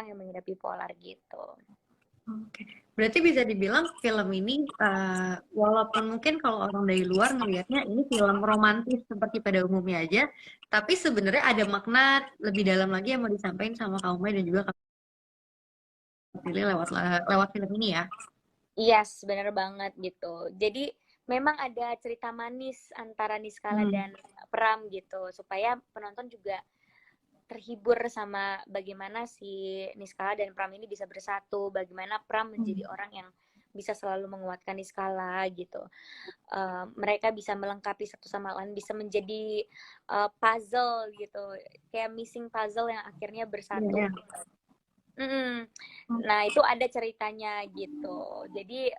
yang mengidap bipolar gitu. Oke. Berarti bisa dibilang film ini walaupun mungkin kalau orang dari luar ngelihatnya ini film romantis seperti pada umumnya aja, tapi sebenarnya ada makna lebih dalam lagi yang mau disampaikan sama Kak Umay dan juga Kak Prilly lewat film ini ya. Yes, bener banget gitu. Jadi memang ada cerita manis antara Niskala dan Pram gitu, supaya penonton juga terhibur sama bagaimana si Niskala dan Pram ini bisa bersatu, bagaimana Pram menjadi orang yang bisa selalu menguatkan Niskala gitu. Mereka bisa melengkapi satu sama lain, bisa menjadi puzzle gitu, kayak missing puzzle yang akhirnya bersatu. Iya. Gitu. Nah itu ada ceritanya gitu. Jadi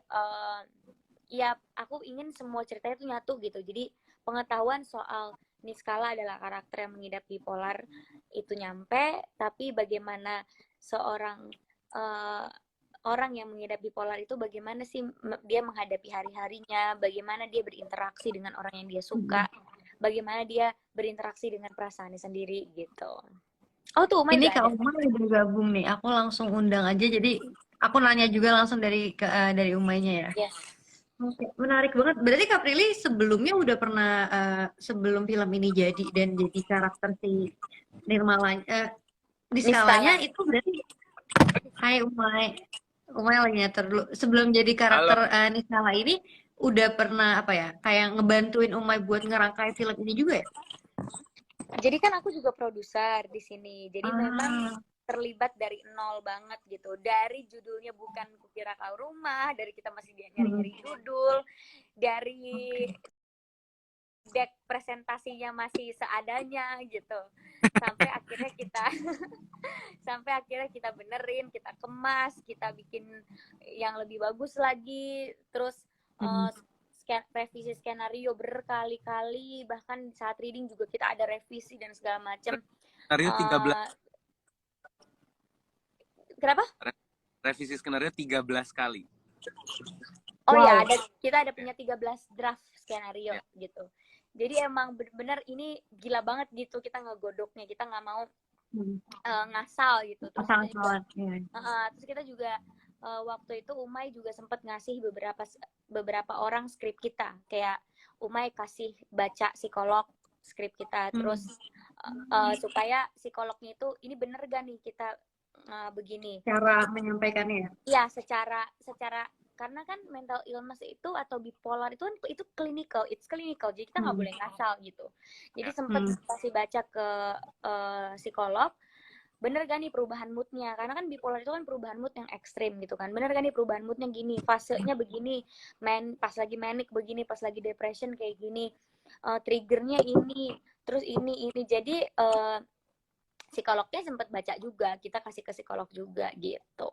ya aku ingin semua ceritanya itu nyatu gitu. Jadi pengetahuan soal Niskala adalah karakter yang mengidap bipolar itu nyampe, tapi bagaimana seorang orang yang mengidap bipolar itu bagaimana sih dia menghadapi hari-harinya, bagaimana dia berinteraksi dengan orang yang dia suka, bagaimana dia berinteraksi dengan perasaannya sendiri gitu. Oh tuh Umay Ini udah Kak ada. Umay udah gabung nih. Aku langsung undang aja. Jadi aku nanya juga langsung dari Umaynya ya. Yes. Oke, menarik banget. Berarti Kak Prilly sebelumnya udah pernah sebelum film ini jadi dan jadi karakter si Nirmala di skalanya Niskala. itu berarti Hai Umay. Umay lagi nyetor dulu. Sebelum jadi karakter Niskala ini udah pernah apa ya? Kayak ngebantuin Umay buat ngerangkai film ini juga ya? Jadi kan aku juga produser di sini. Jadi memang terlibat dari nol banget gitu. Dari judulnya bukan Kukira Kau Rumah, dari kita masih nyari-nyari judul, dari deck presentasinya masih seadanya gitu. Sampai akhirnya kita benerin, kita kemas, kita bikin yang lebih bagus lagi, terus revisi skenario berkali-kali, bahkan saat reading juga kita ada revisi dan segala macam. Skenario 13. Kenapa? Revisi skenario 13 kali. Oh ya, kita ada punya 13 draft skenario gitu. Jadi emang bener-bener ini gila banget gitu kita ngegodoknya, kita nggak mau ngasal gitu. Terus kita juga waktu itu Umay juga sempat ngasih beberapa orang skrip kita, kayak Umay kasih baca psikolog skrip kita, terus supaya psikolognya itu ini bener gak nih kita begini cara menyampaikannya ya? Iya, secara karena kan mental illness itu atau bipolar itu kan itu clinical, jadi kita nggak boleh ngasal gitu. Jadi sempat kasih baca ke psikolog, bener gak nih perubahan moodnya, karena kan bipolar itu kan perubahan mood yang ekstrim gitu kan, bener gak nih perubahan moodnya gini, fasenya begini, pas lagi manic begini, pas lagi depression kayak gini, triggernya ini, terus ini, jadi psikolognya sempat baca juga, kita kasih ke psikolog juga gitu.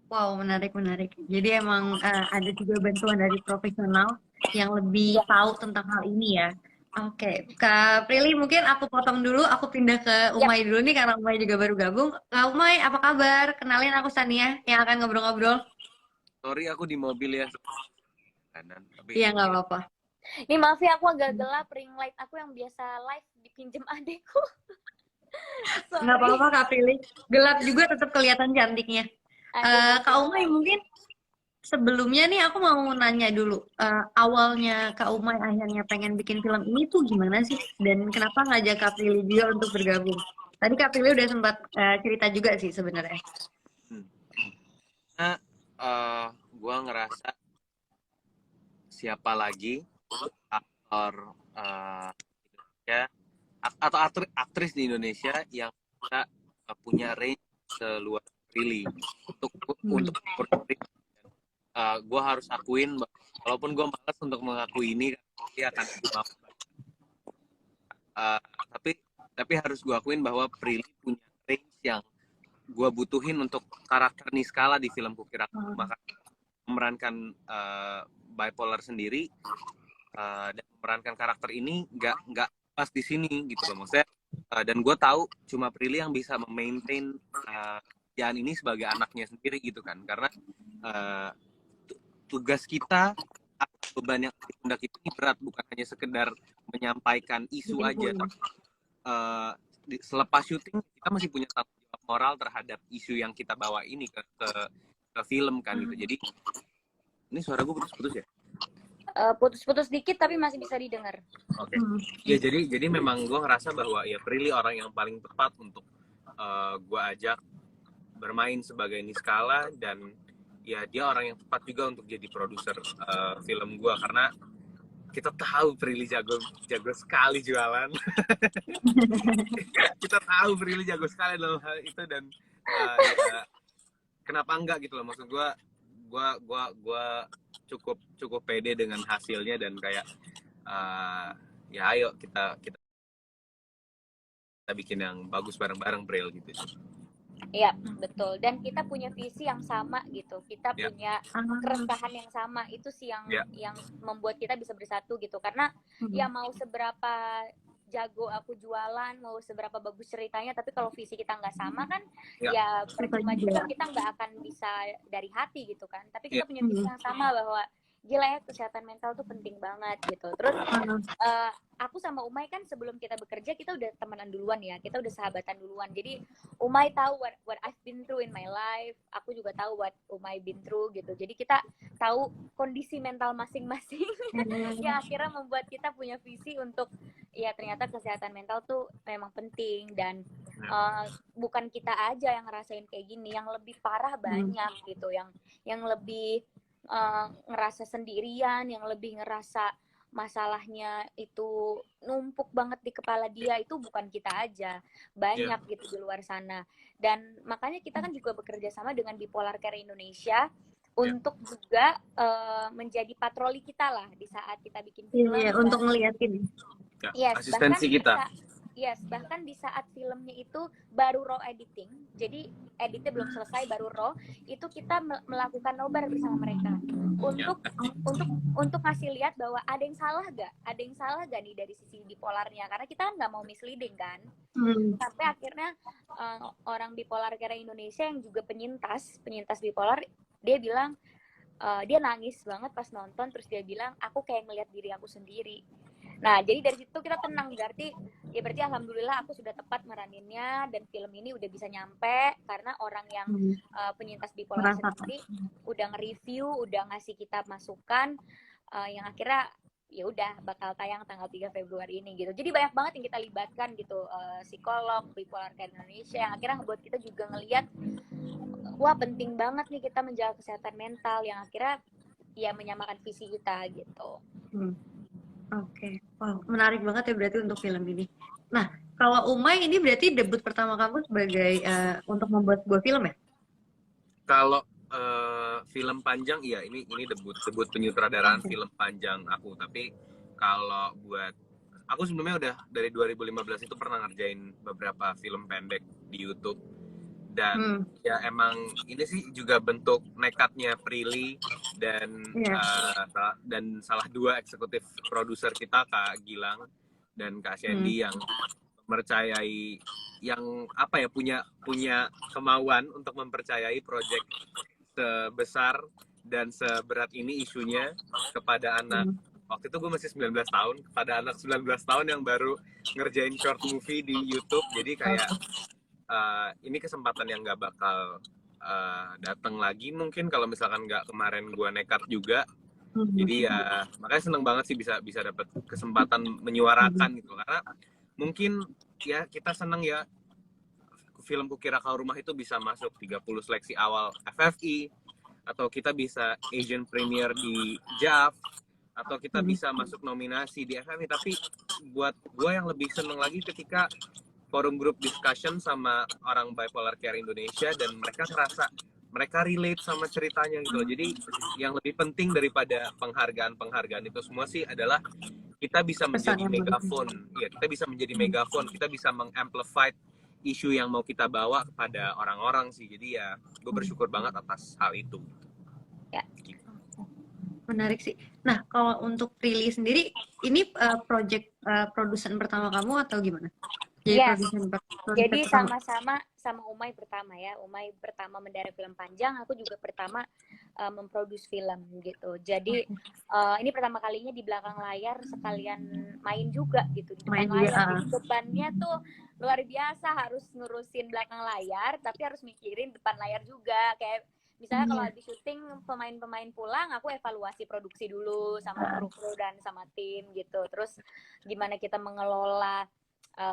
Wow, menarik. Jadi emang ada juga bantuan dari profesional yang lebih tahu tentang hal ini ya. Oke, Kak Prilly mungkin aku potong dulu, aku pindah ke Umay dulu nih karena Umay juga baru gabung. Kak Umay, apa kabar? Kenalin aku Sania yang akan ngobrol-ngobrol. Sorry aku di mobil ya. Iya, nggak apa-apa. Ini maaf ya aku agak gelap, ring light aku yang biasa live dipinjem adekku. Nggak apa-apa Kak Prilly. Gelap juga tetap kelihatan cantiknya. Kak Umay mungkin sebelumnya nih aku mau nanya dulu, awalnya Kak Umay akhirnya pengen bikin film ini tuh gimana sih? Dan kenapa ngajak Kak Prilly juga untuk bergabung? Tadi Kak Prilly udah sempat cerita juga sih sebenarnya. Gue ngerasa siapa lagi aktor ya atau aktris di Indonesia yang bisa punya range seluas Prilly untuk gue harus akuin walaupun gue malas untuk mengakui ini dia akan tapi harus gue akuin bahwa Prilly punya range yang gue butuhin untuk karakter Niskala di film Kukira maka memerankan bipolar sendiri dan memerankan karakter ini nggak pas di sini gitu loh maksudnya dan gue tahu cuma Prilly yang bisa memaintain Jan ini sebagai anaknya sendiri gitu kan karena tugas kita beban yang dipundak itu berat bukan hanya sekedar menyampaikan isu aja tapi selepas syuting kita masih punya tanggung moral terhadap isu yang kita bawa ini ke film kan gitu. Jadi ini suara gue putus-putus ya? Putus-putus dikit tapi masih bisa didengar. Oke. Ya jadi memang gue ngerasa bahwa ya Prilly orang yang paling tepat untuk gue ajak bermain sebagai Niskala, dan ya dia orang yang tepat juga untuk jadi produser film gue, karena kita tahu Prilly jago sekali jualan. Kita tahu Prilly jago sekali dalam hal itu, dan ya, kenapa enggak gitu loh, maksud gue cukup pede dengan hasilnya, dan kayak ya ayo kita bikin yang bagus bareng-bareng Pril gitu. Iya, betul. Dan kita punya visi yang sama gitu. Kita punya keresahan yang sama. Itu sih yang membuat kita bisa bersatu gitu. Karena ya mau seberapa jago aku jualan, mau seberapa bagus ceritanya, tapi kalau visi kita nggak sama kan, ya percuma juga, kita nggak akan bisa dari hati gitu kan. Tapi kita punya visi yang sama bahwa gila ya, kesehatan mental tuh penting banget gitu. Terus aku sama Umay kan sebelum kita bekerja kita udah temenan duluan ya, kita udah sahabatan duluan. Jadi Umay tahu what I've been through in my life, aku juga tahu what Umay been through gitu. Jadi kita tahu kondisi mental masing-masing yang akhirnya membuat kita punya visi untuk ya ternyata kesehatan mental tuh memang penting, dan bukan kita aja yang ngerasain kayak gini, yang lebih parah banyak gitu, yang lebih ngerasa sendirian, yang lebih ngerasa masalahnya itu numpuk banget di kepala dia, itu bukan kita aja, banyak gitu di luar sana. Dan makanya kita kan juga bekerja sama dengan Bipolar Care Indonesia untuk juga menjadi patroli kita lah di saat kita bikin film. Untuk ngeliatin. Asistensi kita. Bahkan di saat filmnya itu baru raw editing, jadi editnya belum selesai, baru raw, itu kita melakukan nobar bersama mereka untuk ngasih lihat bahwa ada yang salah gak nih dari sisi bipolarnya, karena kita kan nggak mau misleading kan. Sampai akhirnya orang Bipolar Care Indonesia yang juga penyintas bipolar, dia bilang dia nangis banget pas nonton, terus dia bilang aku kayak ngelihat diri aku sendiri. Nah, jadi dari situ kita tenang, berarti alhamdulillah aku sudah tepat meraninnya, dan film ini udah bisa nyampe karena orang yang penyintas bipolar sendiri udah nge-review, udah ngasih kita masukan yang akhirnya ya udah bakal tayang tanggal 3 Februari ini gitu. Jadi banyak banget yang kita libatkan gitu, psikolog, Bipolar Care Indonesia, yang akhirnya membuat kita juga ngelihat wah penting banget nih kita menjaga kesehatan mental, yang akhirnya ya menyamakan visi kita gitu. Oke, wow, menarik banget ya berarti untuk film ini. Nah, kalau Umay ini berarti debut pertama kamu sebagai untuk membuat sebuah film ya? Kalau film panjang, iya ini debut penyutradaraan film panjang aku. Tapi kalau buat aku sebelumnya udah dari 2015 itu pernah ngerjain beberapa film pendek di YouTube. Dan ya emang ini sih juga bentuk nekatnya Prilly dan salah dua eksekutif produser kita, Kak Gilang dan Kak Shandy, yang mempercayai, yang apa ya, punya kemauan untuk mempercayai proyek sebesar dan seberat ini isunya kepada anak. Waktu itu gue masih 19 tahun, kepada anak 19 tahun yang baru ngerjain short movie di YouTube. Jadi kayak ini kesempatan yang nggak bakal datang lagi mungkin kalau misalkan nggak kemarin gue nekat juga. Jadi ya makanya seneng banget sih bisa dapat kesempatan menyuarakan gitu, karena mungkin ya kita seneng ya film Kukira Kau Rumah itu bisa masuk 30 seleksi awal FFI, atau kita bisa Asian Premier di JAV, atau kita bisa masuk nominasi di FFI. Tapi buat gue yang lebih seneng lagi ketika forum group discussion sama orang Bipolar Care Indonesia, dan mereka ngerasa mereka relate sama ceritanya gitu. Jadi yang lebih penting daripada penghargaan itu semua sih adalah kita bisa menjadi megafon. Ya, kita bisa menjadi megafon, kita bisa mengamplify isu yang mau kita bawa kepada orang-orang sih. Jadi ya gue bersyukur banget atas hal itu. Ya. Menarik sih. Nah, kalau untuk Prilly sendiri, ini project produsen pertama kamu atau gimana? Jadi Yes. produser Jadi pertama. sama-sama sama Umay pertama ya. Umay pertama mendirect film panjang, aku juga pertama memproduksi film gitu. Jadi ini pertama kalinya di belakang layar sekalian main juga gitu di depan Main juga. layar. Jadi bebannya tuh luar biasa, harus ngurusin belakang layar tapi harus mikirin depan layar juga. Kayak misalnya kalau habis syuting pemain-pemain pulang, aku evaluasi produksi dulu sama kru-kru dan sama tim gitu. Terus gimana kita mengelola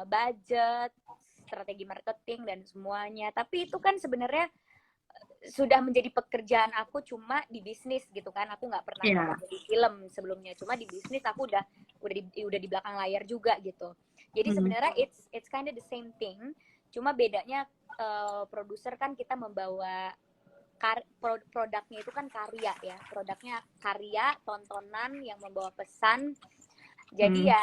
budget, strategi marketing dan semuanya. Tapi itu kan sebenarnya sudah menjadi pekerjaan aku cuma di bisnis gitu kan. Aku nggak pernah bekerja di film sebelumnya. Cuma di bisnis aku udah di belakang layar juga gitu. Jadi sebenarnya it's kind of the same thing. Cuma bedanya produser kan kita membawa produknya itu kan karya ya. Produknya karya, tontonan yang membawa pesan. Jadi ya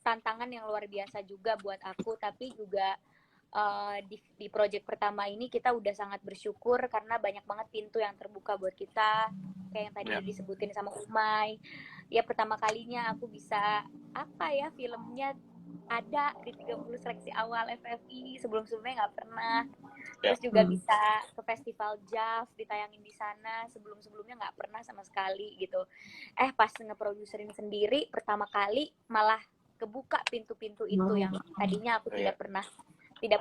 tantangan yang luar biasa juga buat aku, tapi juga di project pertama ini kita udah sangat bersyukur karena banyak banget pintu yang terbuka buat kita, kayak yang tadi disebutin sama Umay. Ya pertama kalinya aku bisa filmnya ada di 30 seleksi awal FFI, sebelumnya nggak pernah. Terus juga bisa ke festival JAV ditayangin di sana, sebelumnya nggak pernah sama sekali gitu. Pas ngeproduserin sendiri pertama kali malah kebuka pintu-pintu itu yang tadinya aku tidak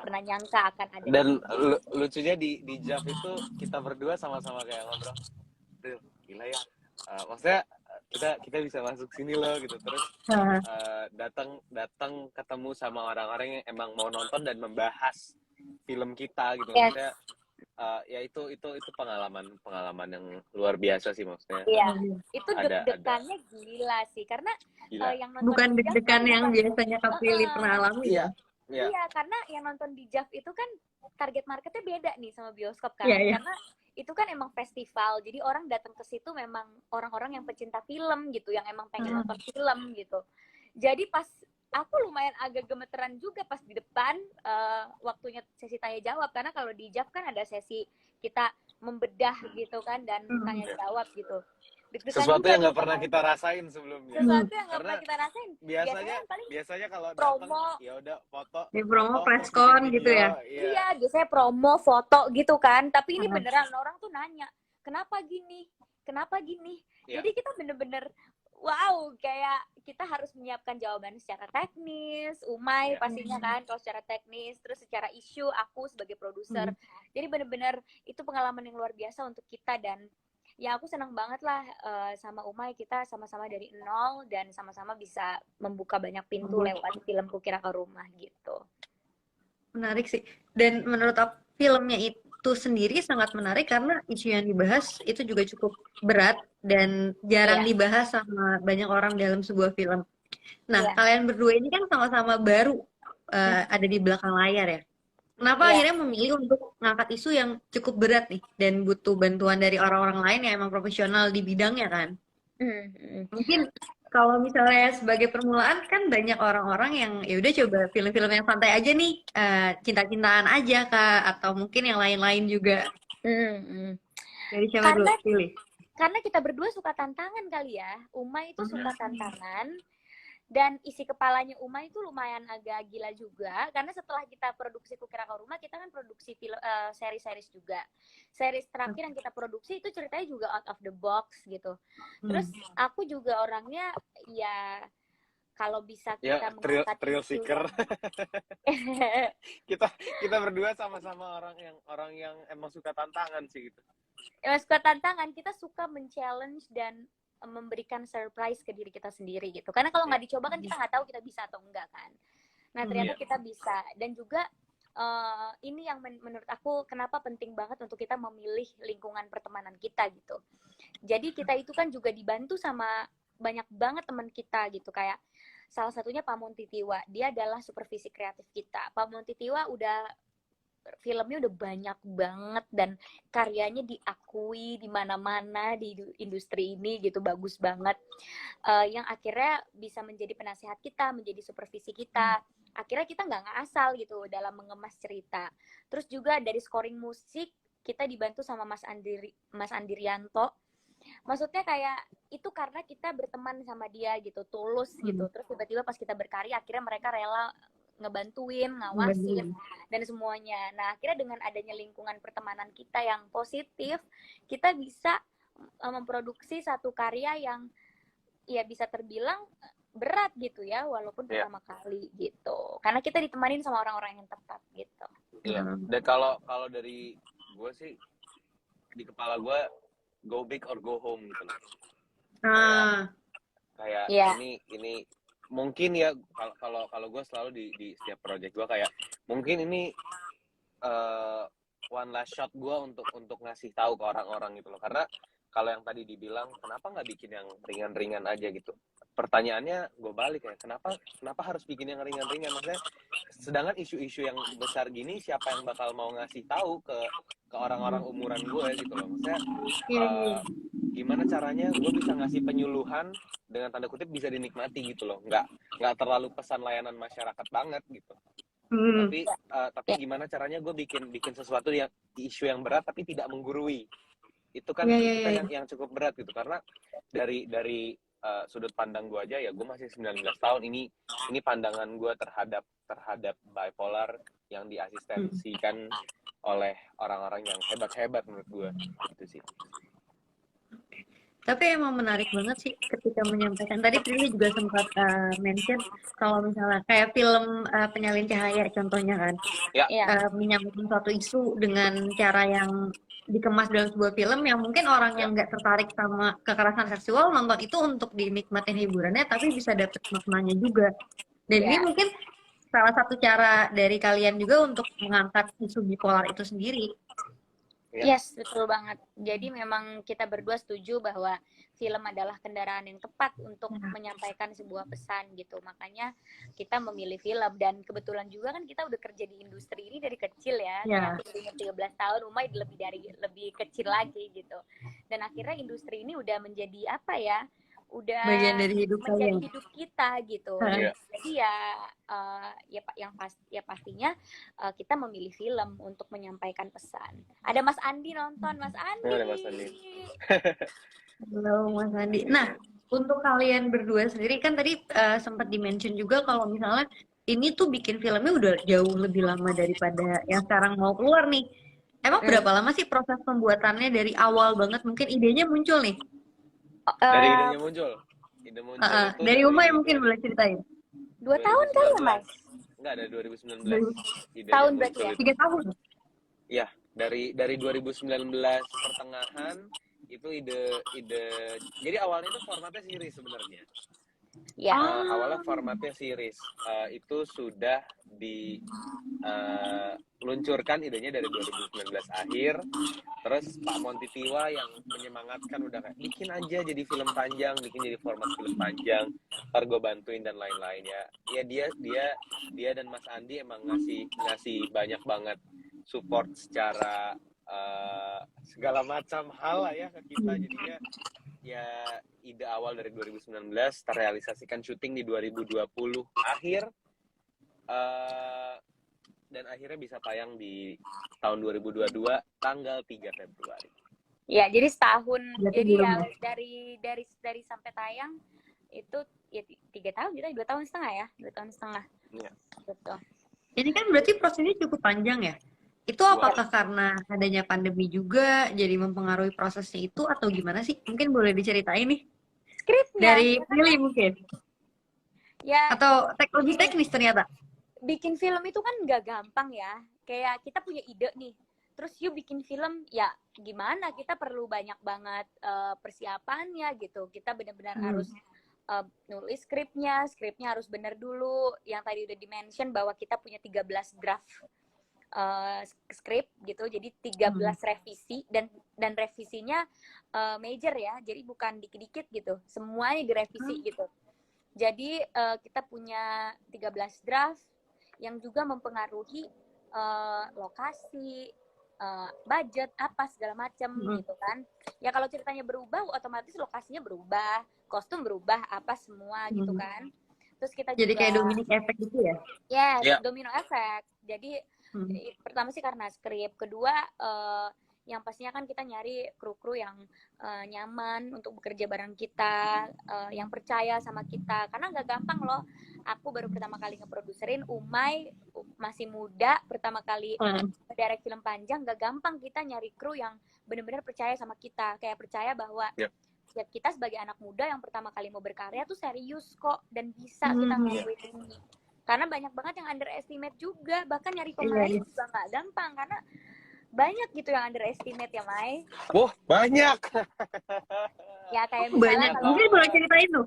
pernah nyangka akan ada. Dan lucunya di JAV itu kita berdua sama-sama kayak ngobrol, gila ya, maksudnya kita bisa masuk sini loh gitu. Terus datang ketemu sama orang-orang yang emang mau nonton dan membahas film kita gitu. Maksudnya ya itu pengalaman yang luar biasa sih maksudnya. Iya, itu deg-degannya gila sih karena yang nonton bukan di JAV deg-degan kan yang biasanya Kak Prilly pernah alami ya. Iya, karena yang nonton di JAV itu kan target marketnya beda nih sama bioskop kan. Karena itu kan emang festival, jadi orang datang ke situ memang orang-orang yang pecinta film gitu, yang emang pengen nonton film gitu. Jadi pas aku lumayan agak gemeteran juga pas di depan waktunya sesi tanya jawab, karena kalau di JAV kan ada sesi kita membedah gitu kan dan tanya jawab gitu. Sesuatu yang nggak pernah kita rasain sebelumnya. Sesuatu yang nggak pernah kita rasain. Biasanya kalau promo, ya udah foto. Di promo preskon gitu ya. Iya, biasanya promo foto gitu kan. Tapi ini beneran orang tuh nanya, kenapa gini? Jadi kita bener-bener wow, kayak kita harus menyiapkan jawaban secara teknis, Umay pastinya kan kalau secara teknis, terus secara isu aku sebagai produser. Jadi bener-bener itu pengalaman yang luar biasa untuk kita dan ya aku senang banget lah sama Umay, kita sama-sama dari nol dan sama-sama bisa membuka banyak pintu lewat film Kukira ke Rumah gitu. Menarik sih. Dan menurut aku filmnya itu sendiri sangat menarik karena isu yang dibahas itu juga cukup berat dan jarang dibahas sama banyak orang dalam sebuah film. Nah, kalian berdua ini kan sama-sama baru ada di belakang layar ya. Kenapa akhirnya memilih untuk ngangkat isu yang cukup berat nih dan butuh bantuan dari orang-orang lain yang emang profesional di bidangnya kan? Mungkin kalau misalnya sebagai permulaan kan banyak orang-orang yang ya udah coba film-film yang santai aja nih, cinta-cintaan aja Kak, atau mungkin yang lain-lain juga. Dari siapa dulu pilih? Karena kita berdua suka tantangan kali ya. Umay itu suka tantangan. Dan isi kepalanya Umay itu lumayan agak gila juga, karena setelah kita produksi Kukira ke Rumah, kita kan produksi seri-series juga. Series terakhir yang kita produksi itu ceritanya juga out of the box gitu. Terus aku juga orangnya ya kalau bisa kita mengangkat thrill seeker. kita berdua sama-sama orang yang emang suka tantangan sih gitu. Suka tantangan, kita suka men-challenge dan memberikan surprise ke diri kita sendiri gitu. Karena kalau nggak dicoba kan kita nggak tahu kita bisa atau enggak kan. Nah ternyata kita bisa. Dan juga ini yang menurut aku kenapa penting banget untuk kita memilih lingkungan pertemanan kita gitu. Jadi kita itu kan juga dibantu sama banyak banget teman kita gitu. Kayak salah satunya Pak Montitiwa. Dia adalah supervisi kreatif kita. Pak Montitiwa filmnya udah banyak banget dan karyanya diakui di mana-mana di industri ini gitu, bagus banget. Yang akhirnya bisa menjadi penasehat kita, menjadi supervisi kita. Akhirnya kita nggak ngasal gitu dalam mengemas cerita. Terus juga dari scoring musik kita dibantu sama Mas Andirianto. Maksudnya kayak itu karena kita berteman sama dia gitu, tulus gitu. Terus tiba-tiba pas kita berkarya akhirnya mereka rela ngebantuin, ngawasin dan semuanya. Nah, akhirnya dengan adanya lingkungan pertemanan kita yang positif, kita bisa memproduksi satu karya yang ya bisa terbilang berat gitu ya, walaupun pertama kali gitu. Karena kita ditemanin sama orang-orang yang tepat gitu. Iya. Dan kalau dari gue sih, di kepala gue go big or go home gitu loh. Kayak ini mungkin ya, kalau gue selalu di setiap project gue kayak mungkin ini one last shot gue untuk ngasih tahu ke orang-orang gitu loh. Karena kalau yang tadi dibilang kenapa nggak bikin yang ringan-ringan aja gitu, pertanyaannya gue balik ya, kenapa harus bikin yang ringan-ringan? Maksudnya sedangkan isu-isu yang besar gini siapa yang bakal mau ngasih tahu ke orang-orang umuran gue gitu loh. Maksudnya gimana caranya gue bisa ngasih penyuluhan dengan tanda kutip bisa dinikmati gitu loh, nggak terlalu pesan layanan masyarakat banget gitu. Tapi gimana caranya gue bikin sesuatu yang isu yang berat tapi tidak menggurui. Itu kan yang cukup berat gitu, karena dari sudut pandang gue aja ya, gue masih 19 tahun, ini pandangan gue terhadap bipolar yang diasistensikan oleh orang-orang yang hebat menurut gue gitu sih. Tapi emang menarik banget sih ketika menyampaikan. Tadi Prilly juga sempat mention kalau misalnya kayak film Penyalin Cahaya contohnya kan, menyampaikan suatu isu dengan cara yang dikemas dalam sebuah film yang mungkin orang yang nggak tertarik sama kekerasan seksual nonton itu untuk dinikmatin hiburannya, tapi bisa dapet maknanya juga. Dan ini mungkin salah satu cara dari kalian juga untuk mengangkat isu bipolar itu sendiri. Yes, betul banget. Jadi memang kita berdua setuju bahwa film adalah kendaraan yang tepat untuk menyampaikan sebuah pesan gitu. Makanya kita memilih film, dan kebetulan juga kan kita udah kerja di industri ini dari kecil ya. Kayak aku umur 13 tahun, Umay lebih kecil lagi gitu. Dan akhirnya industri ini udah menjadi apa ya? Udah bagian dari hidup kita gitu. Jadi pastinya kita memilih film untuk menyampaikan pesan. Ada Mas Andi nonton, Mas Andi. Ada Mas Andi. Halo Mas Andi. Nah, untuk kalian berdua sendiri kan tadi sempat di-mention juga kalau misalnya ini tuh bikin filmnya udah jauh lebih lama daripada yang sekarang mau keluar nih. Emang berapa lama sih proses pembuatannya dari awal banget? Mungkin idenya muncul nih. Dari idenya muncul. Ide muncul itu dari Umay mungkin boleh ceritain. 2 tahun kali ya, Mas? Enggak, dari 2019. Tahun berarti ya? 3 tahun. Iya, dari 2019 pertengahan itu ide. Jadi awalnya itu formatnya series sebenarnya. Ya. Awalnya formatnya series. Itu sudah diluncurkan idenya dari 2019 akhir. Terus Pak Monty Tiwa yang menyemangatkan, udah kayak bikin aja jadi film panjang, bikin jadi format film panjang, ntar gue bantuin dan lain-lain ya. Ya dia dan Mas Andi emang ngasih banyak banget support secara segala macam hal lah ya ke kita. Jadinya ya ide awal dari 2019 terrealisasikan syuting di 2020 akhir. Dan akhirnya bisa tayang di tahun 2022 tanggal 3 Februari. Ya, jadi setahun. Jadi ya dari sampai tayang itu ya 3 tahun, kita 2 tahun setengah ya, 2 tahun setengah. Iya. Betul. Ini kan berarti prosesnya cukup panjang ya. Itu apakah karena adanya pandemi juga jadi mempengaruhi prosesnya itu atau gimana sih? Mungkin boleh diceritain nih. Skripnya. Dari Prilly mungkin. Ya. Atau lebih teknis ternyata. Bikin film itu kan nggak gampang ya. Kayak kita punya ide nih, terus yuk bikin film, ya gimana? Kita perlu banyak banget persiapannya gitu. Kita benar-benar harus nulis skripnya harus benar dulu. Yang tadi udah di-mention bahwa kita punya 13 draft skrip gitu. Jadi 13 revisi dan revisinya major ya. Jadi bukan dikit-dikit gitu. Semuanya direvisi gitu. Jadi kita punya 13 draft yang juga mempengaruhi lokasi, budget, apa segala macam gitu kan. Ya kalau ceritanya berubah, otomatis lokasinya berubah, kostum berubah, apa semua gitu kan. Terus kita jadi juga kayak domino effect gitu ya? Yes, domino effect. Jadi pertama sih karena skrip, kedua yang pastinya kan kita nyari kru-kru yang nyaman untuk bekerja bareng kita, yang percaya sama kita, karena nggak gampang loh. Aku baru pertama kali ngeproduserin, Umay masih muda, pertama kali direct film panjang, nggak gampang kita nyari kru yang benar-benar percaya sama kita, kayak percaya bahwa ya kita sebagai anak muda yang pertama kali mau berkarya tuh serius kok dan bisa kita ngelakuin ini. Karena banyak banget yang underestimate juga, bahkan nyari pemain juga nggak gampang, karena banyak gitu yang underestimate ya, Mai. Wah, banyak. Ya kayak misalnya banyak. Mungkin boleh ceritain tuh.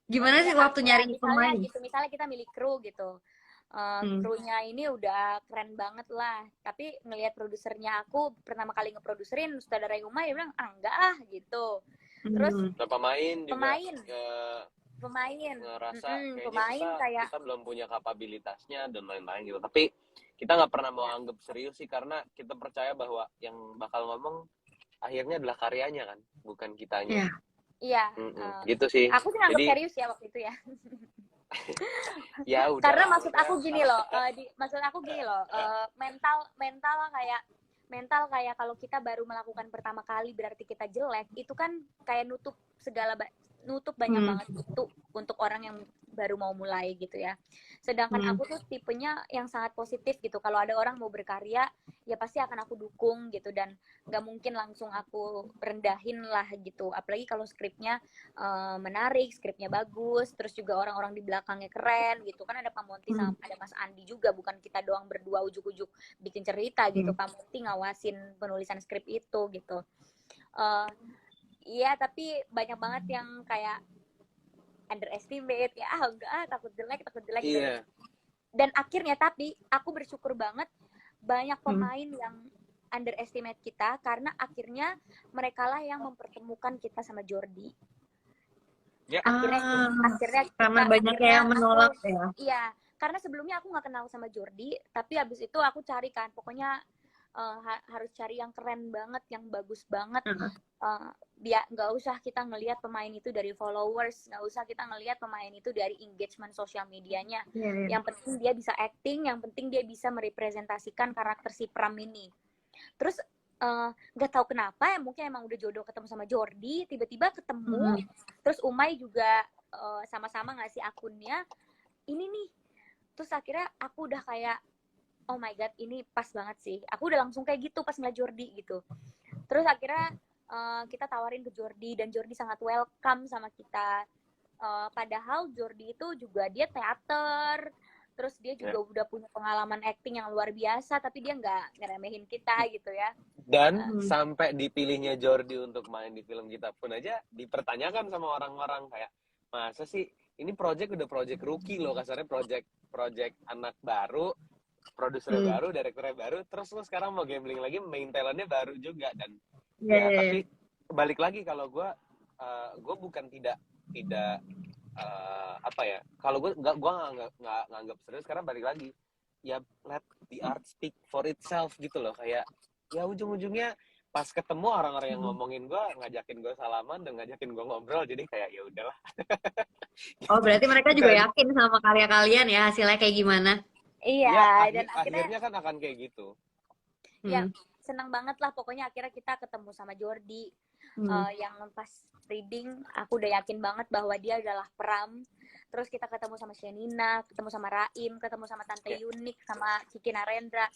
Gimana sih waktu nyari pemain? Gitu, misalnya kita milih kru gitu. Krunya ini udah keren banget lah, tapi ngelihat produsernya, aku pertama kali ngeproduserin sutradara Umay, dia bilang enggak gitu. Terus pemain ngerasa kayaknya kita belum punya kapabilitasnya dan lain-lain gitu, tapi kita nggak pernah mau anggap serius sih, karena kita percaya bahwa yang bakal ngomong akhirnya adalah karyanya kan, bukan kitanya. Iya. Gitu sih. Aku sih nganggap serius ya waktu itu ya. Ya udah. Karena maksud aku gini loh, mental kayak kalau kita baru melakukan pertama kali berarti kita jelek, itu kan kayak nutup banyak banget itu untuk orang yang baru mau mulai gitu ya. Sedangkan aku tuh tipenya yang sangat positif gitu. Kalau ada orang mau berkarya, ya pasti akan aku dukung gitu, dan nggak mungkin langsung aku rendahin lah gitu. Apalagi kalau skripnya menarik, skripnya bagus, terus juga orang-orang di belakangnya keren gitu. Kan ada Pak Monty sama ada Mas Andi juga, bukan kita doang berdua ujuk-ujuk bikin cerita gitu. Pak Monty ngawasin penulisan skrip itu gitu. Iya, tapi banyak banget yang kayak underestimate ya, enggak, takut jelek gitu. Dan akhirnya tapi aku bersyukur banget banyak pemain yang underestimate kita, karena akhirnya mereka lah yang mempertemukan kita sama Jordi. Akhirnya karena banyak yang menolak ya. Iya, karena sebelumnya aku nggak kenal sama Jordi, tapi habis itu aku cari kan, pokoknya harus cari yang keren banget, yang bagus banget. Biar nggak usah kita ngelihat pemain itu dari followers, nggak usah kita ngelihat pemain itu dari engagement sosial medianya. Yang penting dia bisa acting, yang penting dia bisa merepresentasikan karakter si Pram ini. Terus nggak tahu kenapa ya, mungkin emang udah jodoh ketemu sama Jordi, tiba-tiba ketemu. Terus Umay juga sama-sama ngasih akunnya ini nih. Terus akhirnya aku udah kayak, oh my god, ini pas banget sih. Aku udah langsung kayak gitu pas ngeliat Jordi gitu. Terus akhirnya kita tawarin ke Jordi, dan Jordi sangat welcome sama kita. Padahal Jordi itu juga dia teater, terus dia juga udah punya pengalaman acting yang luar biasa, tapi dia nggak ngeremehin kita gitu ya. Dan sampai dipilihnya Jordi untuk main di film kita pun aja dipertanyakan sama orang-orang, kayak, masa sih ini project rookie loh, kasarnya project anak baru, produsernya baru, direkturnya baru, terus lo sekarang mau gambling lagi, main talentnya baru juga. Dan tapi balik lagi, kalau gue bukan tidak apa ya, kalau gue nggak nganggap serius, karena balik lagi ya, let the art speak for itself gitu loh. Kayak ya ujung-ujungnya pas ketemu orang-orang yang ngomongin gue, ngajakin gue salaman dan ngajakin gue ngobrol, jadi kayak ya udahlah. Oh, berarti mereka juga yakin sama karya kalian ya, hasilnya kayak gimana? Iya, ya, dan akhirnya kan akan kayak gitu. Ya, senang banget lah pokoknya akhirnya kita ketemu sama Jordi. Yang pas reading, aku udah yakin banget bahwa dia adalah Pram. Terus kita ketemu sama Shenina, ketemu sama Raim, ketemu sama Tante Yunik, sama Kiki Narendra.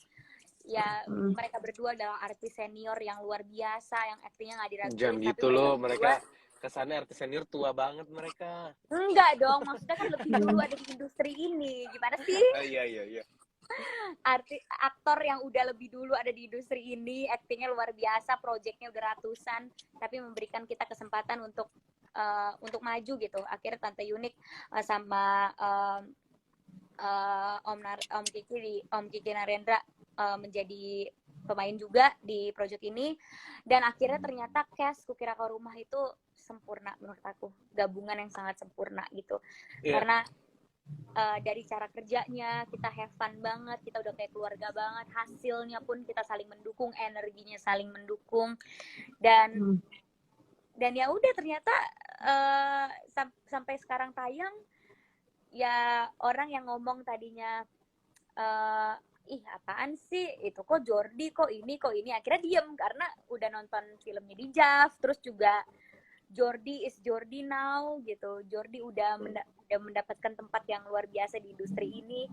Ya, mereka berdua adalah artis senior yang luar biasa, yang aktingnya nggak diraguin. Jangan gitu loh, mereka kesannya artis senior tua banget mereka. Enggak dong, maksudnya kan lebih dulu ada di industri ini. Gimana sih? Iya. Aktor yang udah lebih dulu ada di industri ini, aktingnya luar biasa, proyeknya udah ratusan, tapi memberikan kita kesempatan untuk maju gitu. Akhirnya Tante Yunik sama Om Kiki Narendra menjadi pemain juga di proyek ini, dan akhirnya ternyata cast Kukira Kau Rumah itu sempurna menurut aku, gabungan yang sangat sempurna gitu. Karena dari cara kerjanya kita have fun banget, kita udah kayak keluarga banget, hasilnya pun kita saling mendukung, energinya saling mendukung, dan ya udah ternyata sampai sekarang tayang ya, orang yang ngomong tadinya ih apaan sih itu, kok Jordi kok ini, akhirnya diem karena udah nonton filmnya di JAV, terus juga Jordi is Jordi now gitu. Jordi udah mendapatkan tempat yang luar biasa di industri ini.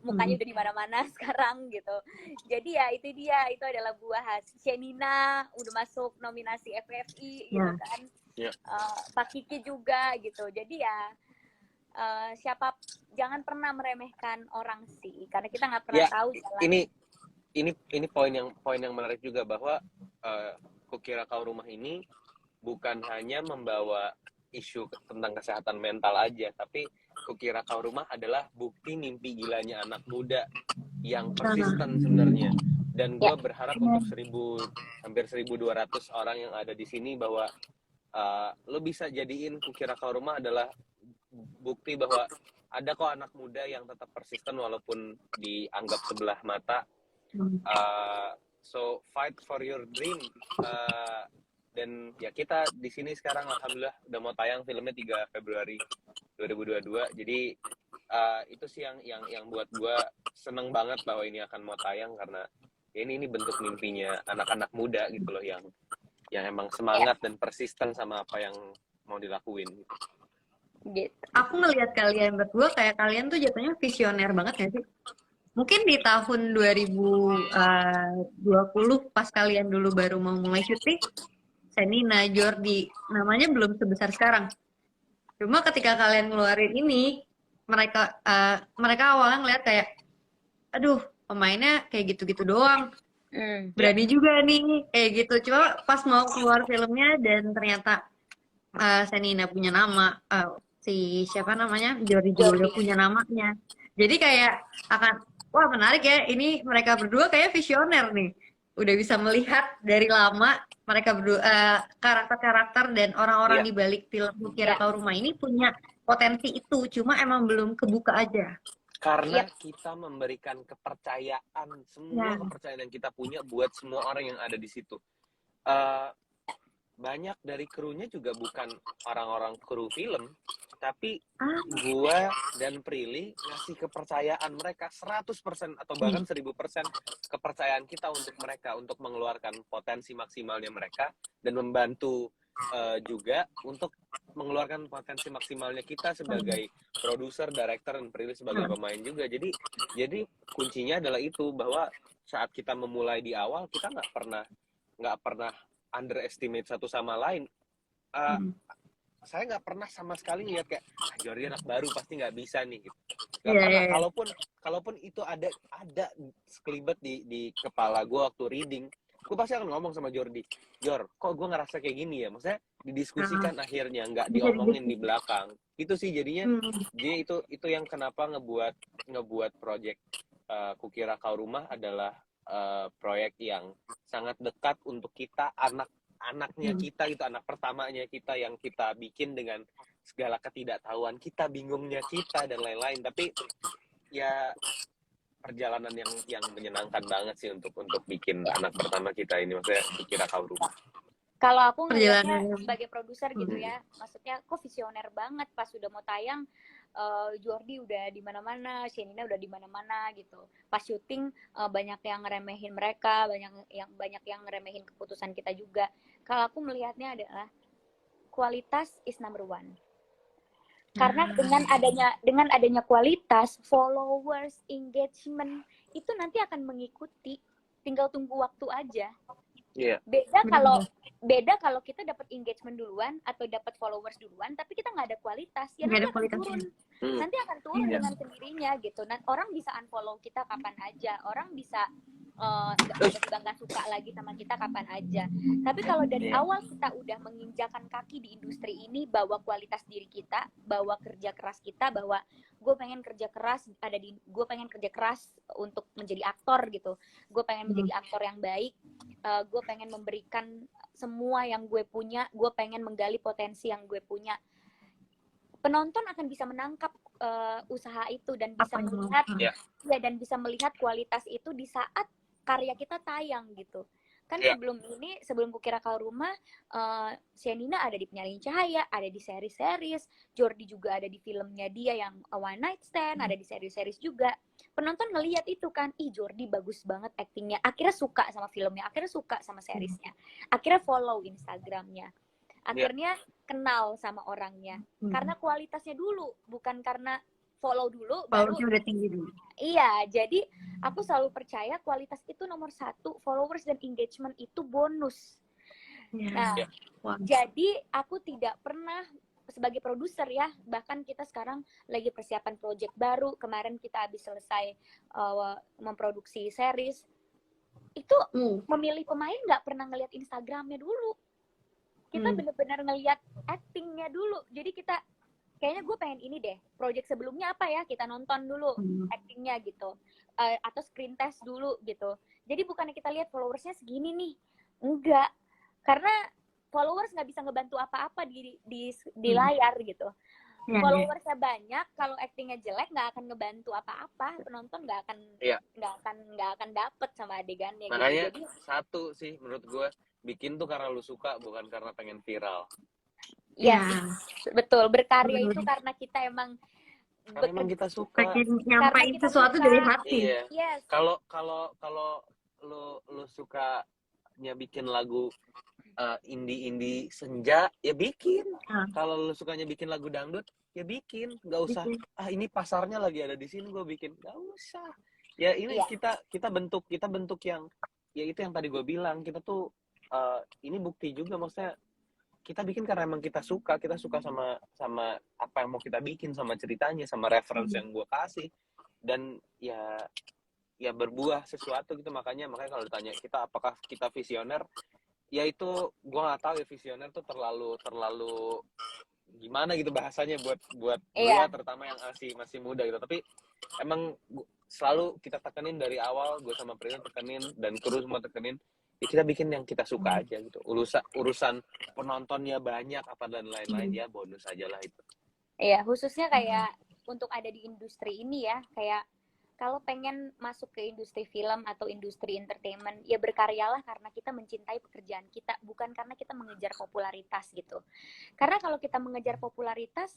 Mukanya udah di mana-mana sekarang gitu. Jadi ya itu dia, itu adalah buah hasil. Shenina udah masuk nominasi FFI gitu kan. Pak Kiki juga gitu. Jadi ya siapa, jangan pernah meremehkan orang sih, karena kita nggak pernah tahu jalan. Ini poin yang menarik juga, bahwa Kukira Kau Rumah ini bukan hanya membawa isu tentang kesehatan mental aja, tapi Kukira Kau Rumah adalah bukti mimpi gilanya anak muda yang persisten sebenarnya. Dan gue berharap untuk hampir 1.200 orang yang ada di sini bahwa lo bisa jadiin Kukira Kau Rumah adalah bukti bahwa ada kok anak muda yang tetap persisten walaupun dianggap sebelah mata. So fight for your dream. Dan ya kita di sini sekarang alhamdulillah udah mau tayang filmnya 3 Februari 2022. Jadi itu sih yang buat gue seneng banget bahwa ini akan mau tayang, karena ya ini bentuk mimpinya anak-anak muda gitu loh, yang emang semangat dan persisten sama apa yang mau dilakuin gitu. Aku ngelihat kalian berdua kayak kalian tuh jatuhnya visioner banget ya sih. Mungkin di tahun 2020 pas kalian dulu baru mau mulai syuting, Shenina, Jordi, namanya belum sebesar sekarang. Cuma ketika kalian ngeluarin ini, mereka awalnya ngeliat kayak, aduh pemainnya kayak gitu-gitu doang. Berani juga nih, kayak gitu. Cuma pas mau keluar filmnya dan ternyata Shenina punya nama, si siapa namanya, Jordi juga punya namanya. Jadi kayak akan, wah menarik ya, ini mereka berdua kayak visioner nih. Udah bisa melihat dari lama mereka berdua, karakter-karakter dan orang-orang di balik film Kukira Kau Rumah ini punya potensi itu, cuma emang belum kebuka aja. Karena kita memberikan kepercayaan, semua kepercayaan yang kita punya buat semua orang yang ada di situ. Banyak dari krunya juga bukan orang-orang kru film, tapi gue dan Prilly ngasih kepercayaan mereka 100% atau bahkan 1000% kepercayaan kita untuk mereka, untuk mengeluarkan potensi maksimalnya mereka, dan membantu juga untuk mengeluarkan potensi maksimalnya kita sebagai produser, director, dan Prilly sebagai pemain juga. Jadi kuncinya adalah itu, bahwa saat kita memulai di awal, kita nggak pernah underestimate satu sama lain. Saya nggak pernah sama sekali lihat kayak Jordi anak baru pasti nggak bisa nih gitu. Nggak pernah. Kalaupun itu ada sekelibet di kepala gue waktu reading, gue pasti akan ngomong sama Jordi, Jor, kok gue ngerasa kayak gini ya, maksudnya didiskusikan akhirnya, nggak diomongin di belakang. Itu sih jadinya, jadi itu yang kenapa ngebuat project Kukira Kau Rumah adalah proyek yang sangat dekat untuk kita, anaknya kita, itu anak pertamanya kita yang kita bikin dengan segala ketidaktahuan kita, bingungnya kita, dan lain-lain. Tapi ya perjalanan yang menyenangkan banget sih untuk bikin anak pertama kita ini, maksudnya Kukira Kau Rumah. Kalau aku ngeliatnya sebagai produser gitu ya, maksudnya kok visioner banget, pas udah mau tayang Jordi udah di mana-mana, Shenina udah di mana-mana gitu. Pas syuting banyak yang ngeremehin mereka, banyak yang ngeremehin keputusan kita juga. Kalau aku melihatnya adalah kualitas is number one. Karena dengan adanya kualitas, followers, engagement itu nanti akan mengikuti. Tinggal tunggu waktu aja. Beda kalau kita dapat engagement duluan atau dapat followers duluan, tapi kita nggak ada kualitas, ya nanti akan turun. Nanti akan turun dengan sendirinya gitu. Dan orang bisa unfollow kita kapan aja, orang bisa nggak suka lagi sama kita kapan aja. Tapi kalau dari awal kita udah menginjakan kaki di industri ini, bawa kualitas diri kita, bawa kerja keras kita, bahwa gue pengen kerja keras untuk menjadi aktor gitu. Gue pengen menjadi aktor yang baik. Gue pengen memberikan semua yang gue punya. Gue pengen menggali potensi yang gue punya. Penonton akan bisa menangkap usaha itu dan bisa melihat dan bisa melihat kualitas itu di saat karya kita tayang gitu. Kan Iya. sebelum Kukira Kau Rumah, Shenina ada di Penyalin Cahaya, ada di series-series, Jordi juga ada di filmnya dia yang A One Night Stand, ada di series-series juga. Penonton ngelihat itu kan, ih Jordi bagus banget actingnya, akhirnya suka sama filmnya, akhirnya suka sama seriesnya, akhirnya follow Instagramnya, akhirnya kenal sama orangnya, karena kualitasnya dulu, bukan karena follow dulu baru Followersnya udah tinggi dulu. Iya, jadi aku selalu percaya kualitas itu nomor 1, followers dan engagement itu bonus. Nah, jadi aku tidak pernah sebagai produser ya, bahkan kita sekarang lagi persiapan project baru, kemarin kita habis selesai memproduksi series, itu memilih pemain nggak pernah ngelihat Instagramnya dulu. Kita benar-benar ngelihat actingnya dulu, jadi kita kayaknya gue pengen ini deh, project sebelumnya apa ya, kita nonton dulu actingnya gitu, atau screen test dulu gitu. Jadi bukannya kita lihat followersnya segini nih, enggak, karena followers nggak bisa ngebantu apa-apa di layar gitu. Followersnya banyak, kalau actingnya jelek nggak akan ngebantu apa-apa, penonton nggak akan dapet sama adegannya. Makanya gitu. Jadi satu sih menurut gue, bikin tuh karena lu suka, bukan karena pengen viral. Iya, betul. Berkarya itu karena kita emang kita suka. Nyampain sesuatu dari hati. Iya. Yes. Kalau lu sukanya bikin lagu indie senja, ya bikin. Kalau lu sukanya bikin lagu dangdut, ya bikin. Nggak usah. Ini pasarnya lagi ada di sini, gue bikin. Nggak usah. Ya ini kita bentuk yang, ya itu yang tadi gue bilang. Kita tuh ini bukti juga, maksudnya kita bikin karena emang kita suka sama apa yang mau kita bikin, sama ceritanya, sama reference yang gue kasih, dan ya berbuah sesuatu gitu. Makanya kalau ditanya kita apakah kita visioner, ya itu gue nggak tahu ya, visioner tuh terlalu gimana gitu bahasanya buat gue, terutama yang masih muda gitu. Tapi emang selalu kita tekenin dari awal, gue sama Prina tekenin dan kru semua tekenin, kita bikin yang kita suka aja gitu. Urusan penontonnya banyak apa dan lain-lain, ya bonus aja lah itu. Iya, khususnya kayak untuk ada di industri ini ya, kayak kalau pengen masuk ke industri film atau industri entertainment, ya berkaryalah karena kita mencintai pekerjaan kita, bukan karena kita mengejar popularitas gitu. Karena kalau kita mengejar popularitas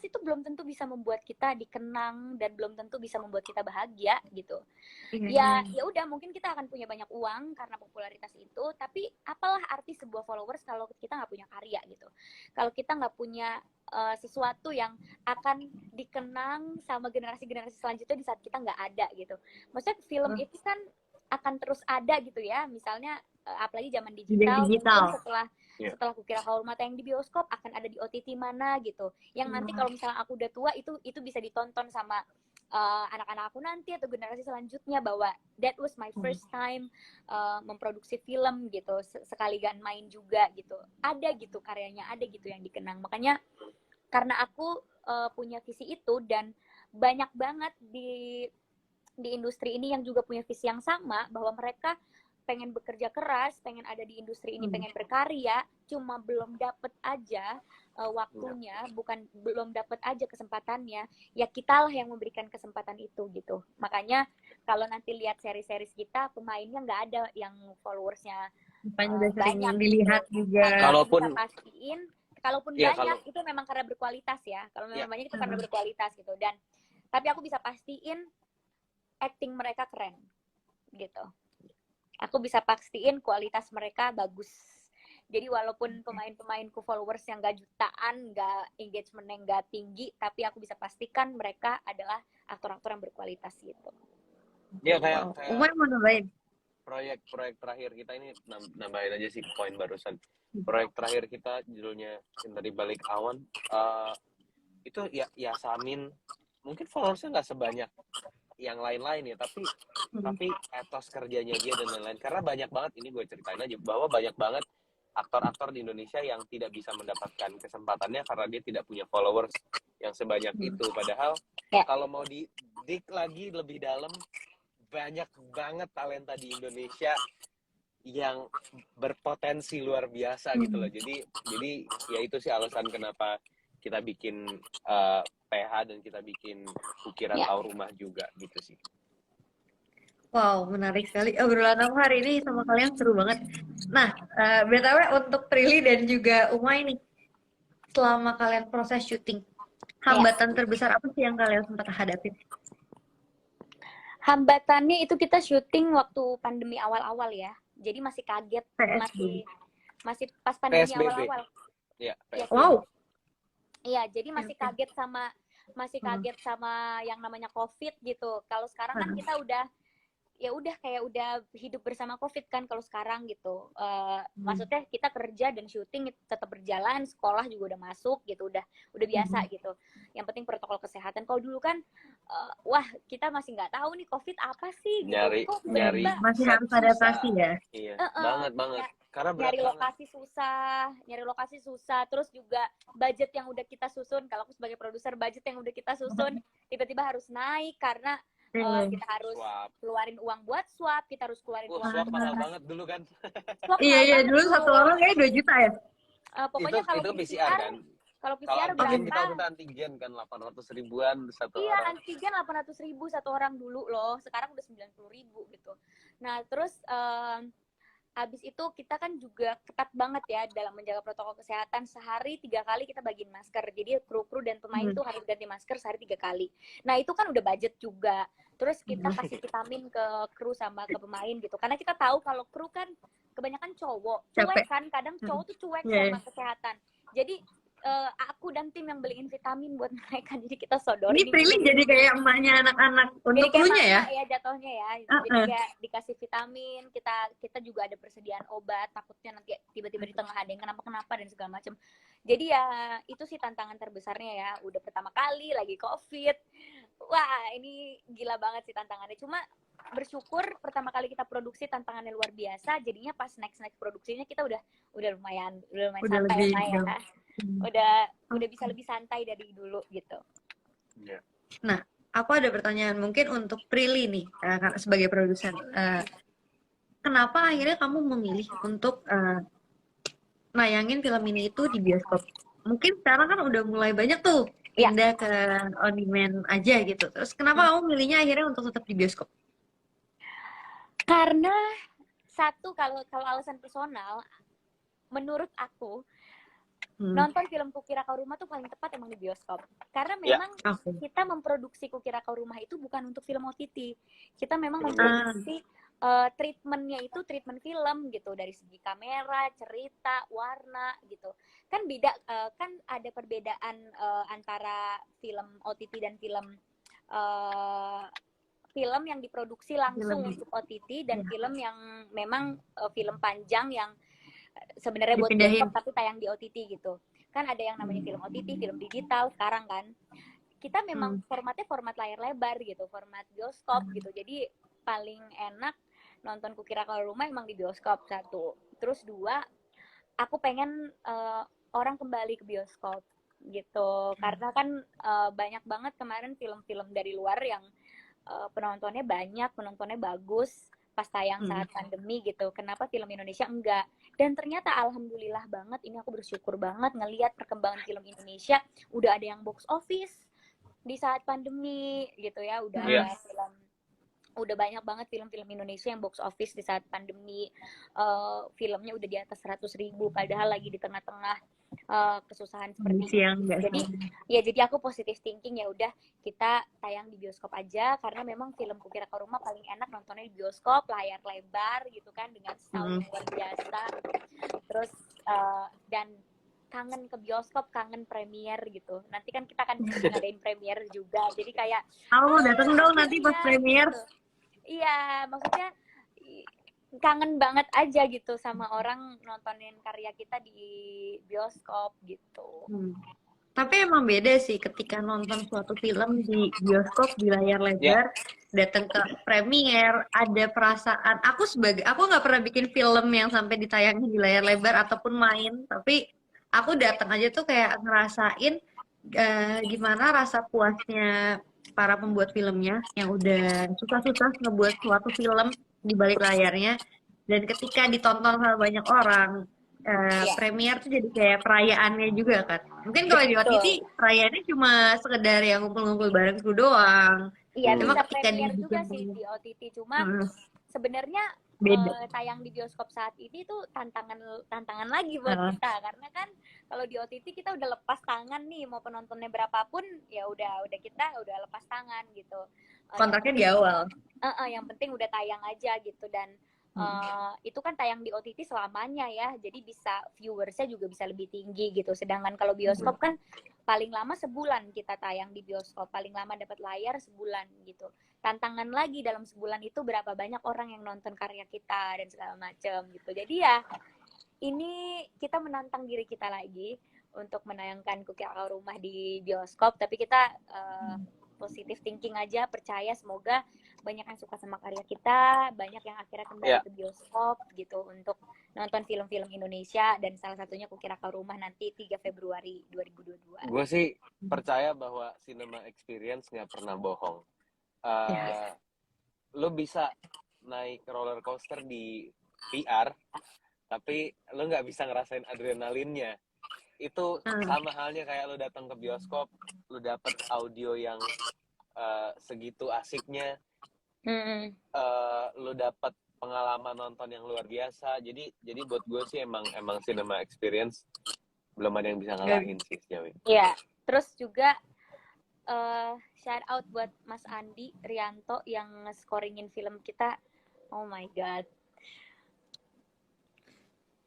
itu belum tentu bisa membuat kita dikenang dan belum tentu bisa membuat kita bahagia gitu. Ya udah, mungkin kita akan punya banyak uang karena popularitas itu, tapi apalah arti sebuah followers kalau kita nggak punya karya gitu. Kalau kita nggak punya sesuatu yang akan dikenang sama generasi-generasi selanjutnya di saat kita nggak ada gitu. Maksudnya film itu kan akan terus ada gitu ya, misalnya apalagi zaman digital. Mungkin setelah Kukira Kau Rumah yang di bioskop akan ada di OTT mana gitu, yang nanti kalau misalnya aku udah tua itu bisa ditonton sama anak-anak aku nanti atau generasi selanjutnya, bahwa that was my first time memproduksi film gitu, sekalian main juga gitu, ada gitu karyanya, ada gitu yang dikenang. Makanya karena aku punya visi itu, dan banyak banget di industri ini yang juga punya visi yang sama, bahwa mereka pengen bekerja keras, pengen ada di industri ini, pengen berkarya, cuma belum dapet aja waktunya, belum dapet aja kesempatannya, ya kitalah yang memberikan kesempatan itu gitu. Makanya kalau nanti lihat seri-series kita, pemainnya nggak ada yang followersnya banyak dilihat juga. Kalaupun banyak, itu memang karena berkualitas ya. Kalau memang banyak itu karena berkualitas gitu. Dan tapi aku bisa pastiin acting mereka keren gitu. Aku bisa pastiin kualitas mereka bagus. Jadi walaupun pemain-pemainku followers yang gak jutaan, gak engagement yang gak tinggi, tapi aku bisa pastikan mereka adalah aktor-aktor yang berkualitas gitu. Ya kayak Umar mau nambahin. Proyek terakhir kita ini, nambahin aja sih poin barusan. Proyek terakhir kita judulnya Cinta di Balik Awan. Itu ya Samin, mungkin followersnya nggak sebanyak yang lain-lain ya, tapi etos kerjanya dia dan lain-lain. Karena banyak banget, ini gue ceritain aja, bahwa banyak banget aktor-aktor di Indonesia yang tidak bisa mendapatkan kesempatannya karena dia tidak punya followers yang sebanyak itu. Padahal kalau mau didik lagi lebih dalam, banyak banget talenta di Indonesia yang berpotensi luar biasa gitu loh. Jadi ya itu sih alasan kenapa kita bikin PH dan kita bikin Kukira Kau Rumah juga gitu sih. Wow, menarik sekali. Obrolan aku hari ini sama kalian seru banget. Nah, BTW untuk Prilly dan juga Umay nih, selama kalian proses syuting, Ya. hambatan terbesar apa sih yang kalian sempat hadapin? Hambatannya itu kita syuting waktu pandemi awal-awal ya. Jadi masih kaget, masih pas pandemi PSBB. awal-awal. Ya, Iya, Wow. Iya, jadi masih kaget sama yang namanya COVID gitu. Kalau sekarang kan kita udah kayak udah hidup bersama COVID kan kalau sekarang gitu. Maksudnya kita kerja dan syuting tetap berjalan, sekolah juga udah masuk gitu, udah biasa gitu. Yang penting protokol kesehatan. Kalau dulu kan wah, kita masih nggak tahu nih COVID apa sih gitu. Kok nyari masih harus adaptasi ya. Iya, banget. Karena nyari lokasi susah, terus juga budget yang udah kita susun, kalau aku sebagai produser, budget yang udah kita susun tiba-tiba harus naik karena kita harus keluarin uang buat swab, kita harus keluarin uang swab mahal banget dulu kan. Iya, dulu satu orang kayak 2 juta ya. Pokoknya kalau itu PCR kan. Kalau PCR berapa? Kita antigen kan 800 ribuan satu orang. Iya, antigen 800 ribu satu orang dulu loh. Sekarang udah 90 ribu gitu. Nah, terus habis itu kita kan juga ketat banget ya dalam menjaga protokol kesehatan. Sehari 3 kali kita bagiin masker. Jadi kru-kru dan pemain tuh harus ganti masker sehari 3 kali. Nah, itu kan udah budget juga. Terus kita kasih vitamin ke kru sama ke pemain gitu. Karena kita tahu kalau kru kan kebanyakan cowok. Cuek kan, kadang cowok tuh cuek sama kesehatan. Jadi aku dan tim yang beliin vitamin buat mereka, jadi kita sodorin. Ini Prilly jadi kayak emaknya anak-anak untuk krunya ya? Ya jatuhnya ya. Jadi kayak dikasih vitamin, kita juga ada persediaan obat, takutnya nanti tiba-tiba di tengah ada yang kenapa-kenapa dan segala macam. Jadi ya itu sih tantangan terbesarnya ya. Udah pertama kali lagi COVID. Wah, ini gila banget sih tantangannya. Cuma bersyukur pertama kali kita produksi tantangannya luar biasa, jadinya pas next produksinya kita udah lumayan santai ya. Udah bisa lebih santai dari dulu gitu. Nah, aku ada pertanyaan mungkin untuk Prilly nih, sebagai produser. Kenapa akhirnya kamu memilih untuk nayangin film ini itu di bioskop? Mungkin sekarang kan udah mulai banyak tuh pindah ke on demand aja gitu. Terus kenapa kamu milihnya akhirnya untuk tetap di bioskop? Karena satu, kalau alasan personal, menurut aku nonton film Kukira Kau Rumah tuh paling tepat emang di bioskop. Karena memang kita memproduksi Kukira Kau Rumah itu bukan untuk film OTT. Kita memang memproduksi treatmentnya itu treatment film gitu, dari segi kamera, cerita, warna gitu. Kan beda, kan ada perbedaan antara film OTT dan film yang diproduksi langsung untuk OTT dan film yang memang film panjang yang sebenarnya buat bioskop tapi tayang di OTT gitu. Kan ada yang namanya film OTT, film digital sekarang kan. Kita memang formatnya format layar lebar gitu, format bioskop gitu. Jadi paling enak nonton Kukira Kau Rumah emang di bioskop, satu. Terus dua, aku pengen orang kembali ke bioskop gitu. Karena kan banyak banget kemarin film-film dari luar yang penontonnya banyak, penontonnya bagus pas tayang saat pandemi gitu. Kenapa film Indonesia enggak? Dan ternyata alhamdulillah banget, ini aku bersyukur banget ngelihat perkembangan film Indonesia. Udah ada yang box office di saat pandemi gitu ya. Udah banyak banget film-film Indonesia yang box office di saat pandemi. Filmnya udah di atas 100.000 padahal lagi di tengah-tengah kesusahan seperti ini. Jadi aku positive thinking, ya udah kita tayang di bioskop aja, karena memang film Kukira Kau Rumah paling enak nontonnya di bioskop, layar lebar gitu kan, dengan sound yang luar biasa. Terus dan kangen ke bioskop, kangen premier gitu. Nanti kan kita akan ngadain premier juga, jadi kayak datang dong nanti pas premier gitu. Iya, maksudnya kangen banget aja gitu sama orang nontonin karya kita di bioskop gitu. Tapi emang beda sih ketika nonton suatu film di bioskop di layar lebar, datang ke premier, ada perasaan. Aku nggak pernah bikin film yang sampai ditayangin di layar lebar ataupun main, tapi aku datang aja tuh kayak ngerasain gimana rasa puasnya para pembuat filmnya yang udah susah-susah ngebuat suatu film di balik layarnya, dan ketika ditonton sama banyak orang, premier tuh jadi kayak perayaannya juga kan. Mungkin kalau di OTT perayaannya cuma sekedar yang ngumpul-ngumpul bareng kru doang, Iya, Cuma bisa ketika premier juga dibikin sih di OTT. Cuma sebenarnya beda. tayang di bioskop saat ini tuh tantangan lagi buat kita, karena kan kalau di OTT kita udah lepas tangan nih, mau penontonnya berapapun ya udah kita udah lepas tangan gitu. Kontraknya di awal. Yang penting udah tayang aja gitu, dan itu kan tayang di OTT selamanya ya, jadi bisa viewersnya juga bisa lebih tinggi gitu. Sedangkan kalau bioskop kan paling lama sebulan kita tayang di bioskop, paling lama dapat layar sebulan gitu. Tantangan lagi dalam sebulan itu berapa banyak orang yang nonton karya kita dan segala macam gitu. Jadi ya ini kita menantang diri kita lagi untuk menayangkan Kukira Rumah di bioskop, tapi kita positive thinking aja, percaya semoga banyak yang suka sama karya kita, banyak yang akhirnya kembali ke bioskop gitu untuk nonton film-film Indonesia, dan salah satunya Kukira Rumah nanti 3 Februari 2022. Gue sih percaya bahwa cinema experience nggak pernah bohong. Lo bisa naik roller coaster di VR, tapi lo nggak bisa ngerasain adrenalinnya. Itu sama halnya kayak lo datang ke bioskop, lo dapet audio yang segitu asiknya, lo dapet pengalaman nonton yang luar biasa. Jadi buat gue sih emang cinema experience belum ada yang bisa ngalahin sih sejauh ini. Iya, terus juga shout out buat Mas Andi Rianto yang nge-scoringin film kita. Oh my god.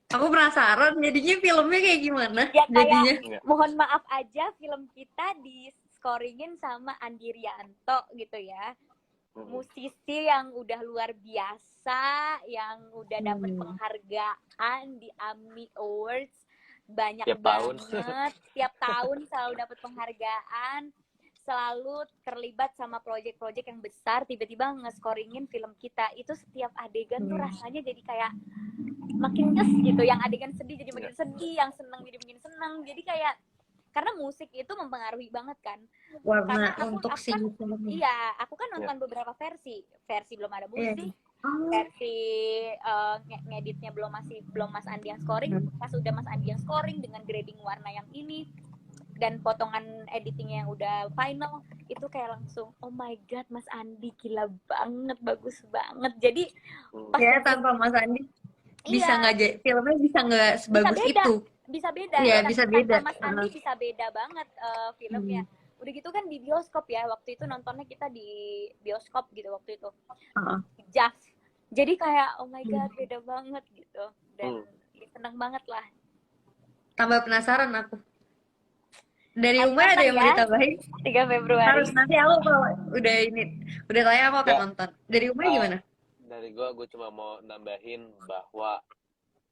Aku penasaran jadinya filmnya kayak gimana? Ya jadinya. Mohon maaf aja, film kita di-scoringin sama Andi Rianto gitu ya. Musisi yang udah luar biasa, yang udah dapet penghargaan di AMI Awards banyak banget. Tiap tahun selalu dapet penghargaan, selalu terlibat sama project-project yang besar, tiba-tiba nge-scoringin film kita. Itu setiap adegan tuh rasanya jadi kayak makin ges gitu. Yang adegan sedih jadi makin sedih, yang seneng jadi makin seneng. Jadi kayak, karena musik itu mempengaruhi banget kan. Warna untuk si iya, aku kan nonton beberapa versi belum ada musik, versi ngeditnya belum Mas Andi yang scoring. Pas udah Mas Andi yang scoring dengan grading warna yang ini dan potongan editingnya yang udah final, itu kayak langsung oh my god, Mas Andi gila banget, bagus banget. Jadi pas tanpa Mas Andi bisa nggak filmnya bisa nggak sebagus itu. Bisa beda. Iya, bisa beda. Tanpa Mas Andi bisa beda banget filmnya. Udah gitu kan di bioskop ya, waktu itu nontonnya kita di bioskop gitu waktu itu. JAV. Jadi kayak oh my god, beda banget gitu. Dan seneng banget lah. Tambah penasaran aku. Dari Umay ada yang mau ditambahin? 3 Februari. Harus, nanti aku kalau udah tayang aku akan nonton. Dari Umay gimana? Dari gue cuma mau nambahin bahwa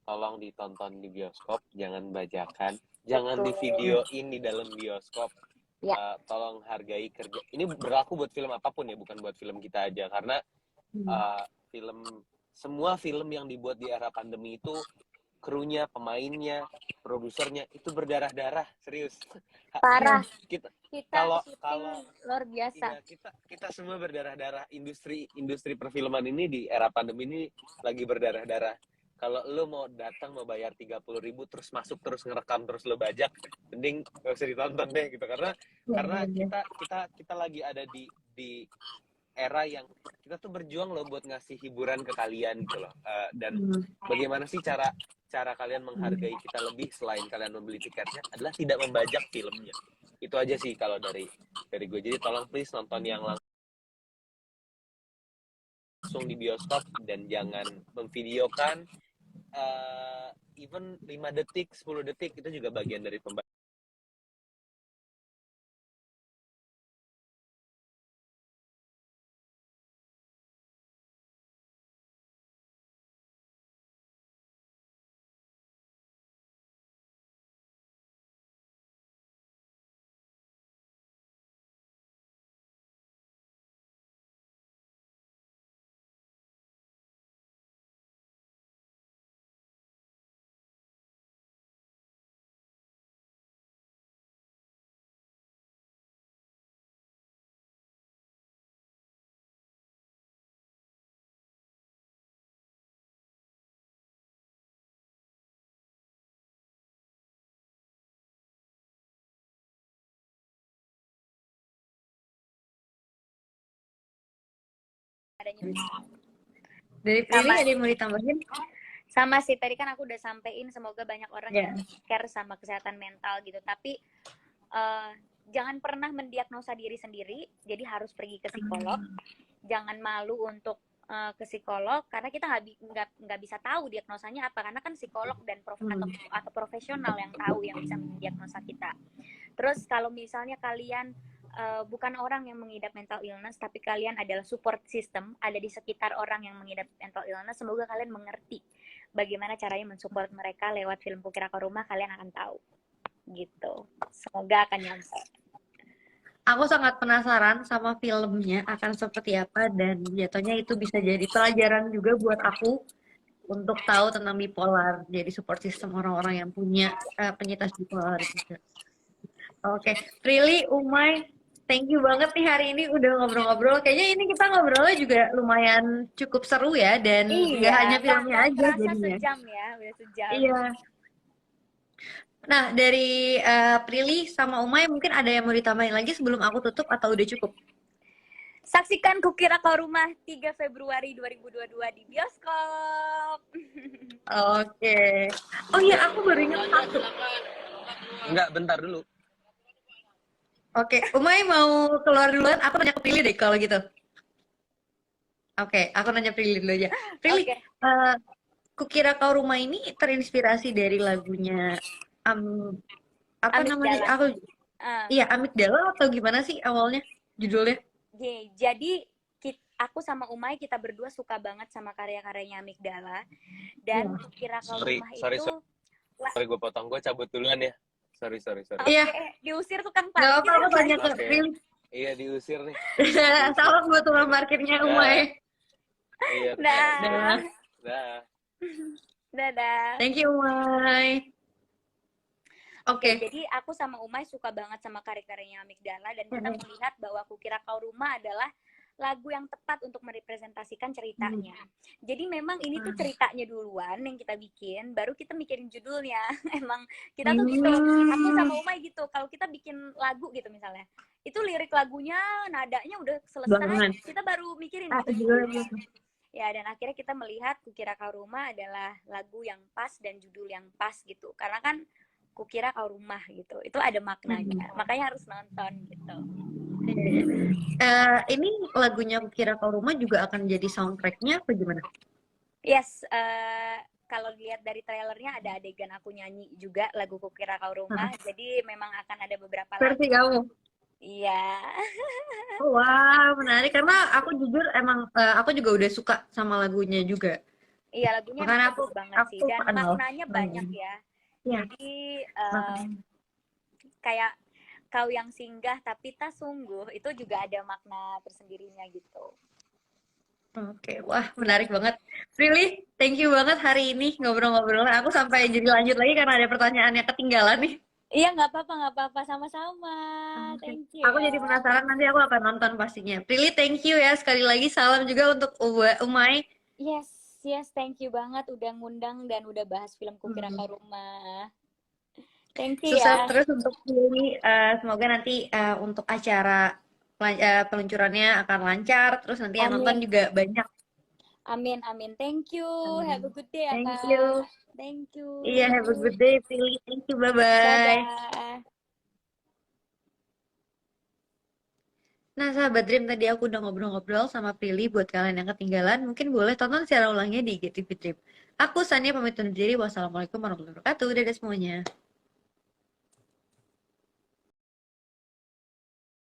tolong ditonton di bioskop, jangan bajakan, jangan di videoin di dalam bioskop. Tolong hargai kerja. Ini berlaku buat film apapun ya, bukan buat film kita aja, karena semua film yang dibuat di era pandemi itu krunya, pemainnya, produsernya itu berdarah-darah, serius. Parah. Kita kalau luar biasa. Ya, kita semua berdarah-darah. Industri perfilman ini di era pandemi ini lagi berdarah-darah. Kalau lo mau datang mau bayar 30.000 terus masuk terus ngerekam terus lo bajak, mending gak usah ditonton deh gitu, karena kita lagi ada di era yang kita tuh berjuang loh buat ngasih hiburan ke kalian gitu loh. Dan bagaimana sih cara kalian menghargai kita lebih selain kalian membeli tiketnya adalah tidak membajak filmnya. Itu aja sih kalau dari gue. Jadi tolong please nonton yang langsung di bioskop dan jangan memvideokan. Even 5 detik, 10 detik itu juga bagian dari pembayaran. adanya duit. Dari Prilly ada yang mau ditambahin? Sama sih, tadi kan aku udah sampein, semoga banyak orang Yeah. yang care sama kesehatan mental gitu. Tapi jangan pernah mendiagnosa diri sendiri, jadi harus pergi ke psikolog. Jangan malu untuk ke psikolog, karena kita nggak bisa tahu diagnosanya apa, karena kan psikolog dan atau profesional yang tahu, yang bisa mendiagnosa kita. Terus kalau misalnya kalian bukan orang yang mengidap mental illness, tapi kalian adalah support system, ada di sekitar orang yang mengidap mental illness, semoga kalian mengerti bagaimana caranya mensupport mereka. Lewat film Kukira Kau Rumah kalian akan tahu gitu. Semoga akan nyampe. Aku sangat penasaran sama filmnya akan seperti apa, dan jatuhnya itu bisa jadi pelajaran juga buat aku untuk tahu tentang bipolar, jadi support system orang-orang yang punya penyintas bipolar juga. Oke, Prilly, Umay, thank you banget nih hari ini udah ngobrol-ngobrol. Kayaknya ini kita ngobrolnya juga lumayan cukup seru ya, dan nggak hanya filmnya aja jadinya. Sejam ya, udah sejam. Iya. Nah, dari Prilly sama Umay mungkin ada yang mau ditambahin lagi sebelum aku tutup atau udah cukup? Saksikan Kukira Kau Rumah 3 Februari 2022 di bioskop. Oke. Oh iya, aku baru ingat satu. Enggak, bentar dulu. Oke, Umay mau keluar duluan, aku nanya ke Prilly deh kalau gitu. Oke, aku nanya Prilly dulu aja. Prilly, Kukira Kau Rumah ini terinspirasi dari lagunya apa namanya? Aku iya, Amigdala atau gimana sih awalnya judulnya? Jadi aku sama Umay kita berdua suka banget sama karya-karyanya Amigdala, dan Kukira Kau Rumah itu sorry gue potong, gue cabut duluan ya. Sorry. Iya. Diusir tuh kan Pak. Gak apa-apa, aku tanya ke Prilly. Iya, diusir nih. Salah buat tukang parkirnya Umay. Iya. Dadah. Thank you, Umay. Oke. Jadi aku sama Umay suka banget sama karya-karyanya Amigdala, dan kita melihat bahwa Kukira Kau Rumah adalah lagu yang tepat untuk merepresentasikan ceritanya. Jadi memang ini tuh ceritanya duluan yang kita bikin, baru kita mikirin judulnya. Emang kita tuh gitu, aku sama Umay gitu, kalau kita bikin lagu gitu misalnya, itu lirik lagunya, nadanya udah selesai, kita baru mikirin ya, dan akhirnya kita melihat Kukira Kau Rumah adalah lagu yang pas dan judul yang pas gitu, karena kan Kukira Kau Rumah gitu, itu ada maknanya, makanya harus nonton gitu. Ini lagunya Kukira Kau Rumah juga akan jadi soundtracknya apa gimana? Yes, kalau dilihat dari trailernya ada adegan aku nyanyi juga lagu Kukira Kau Rumah, jadi memang akan ada beberapa versi kamu? Iya. Wah, menarik, karena aku jujur emang aku juga udah suka sama lagunya juga. Iya, lagunya bagus banget sih, dan maknanya banyak ya. Jadi kayak kau yang singgah tapi tak sungguh, itu juga ada makna tersendirinya gitu. Oke, wah menarik banget. Prilly, thank you banget hari ini ngobrol-ngobrol. Aku sampai jadi lanjut lagi karena ada pertanyaan yang ketinggalan nih. Iya, nggak apa-apa, sama-sama. Thank you. Aku jadi penasaran, nanti aku akan nonton pastinya. Prilly, thank you ya sekali lagi. Salam juga untuk Umay. Yes, thank you banget udah ngundang dan udah bahas film Kukira Kau Rumah. Thank you Sukses ya. terus untuk Prilly. Semoga nanti untuk acara peluncurannya akan lancar. Terus nanti yang nonton juga banyak. Amin. Thank you. Have a good day ya, Thank you. Thank you. Iya, have a good day, Prilly. Thank you, bye-bye. Nah, sahabat Dream, tadi aku udah ngobrol-ngobrol sama Prilly. Buat kalian yang ketinggalan, mungkin boleh tonton secara ulangnya di IGTV Dream. Aku Sania pamit undur diri. Wassalamualaikum warahmatullahi wabarakatuh. Dadah semuanya.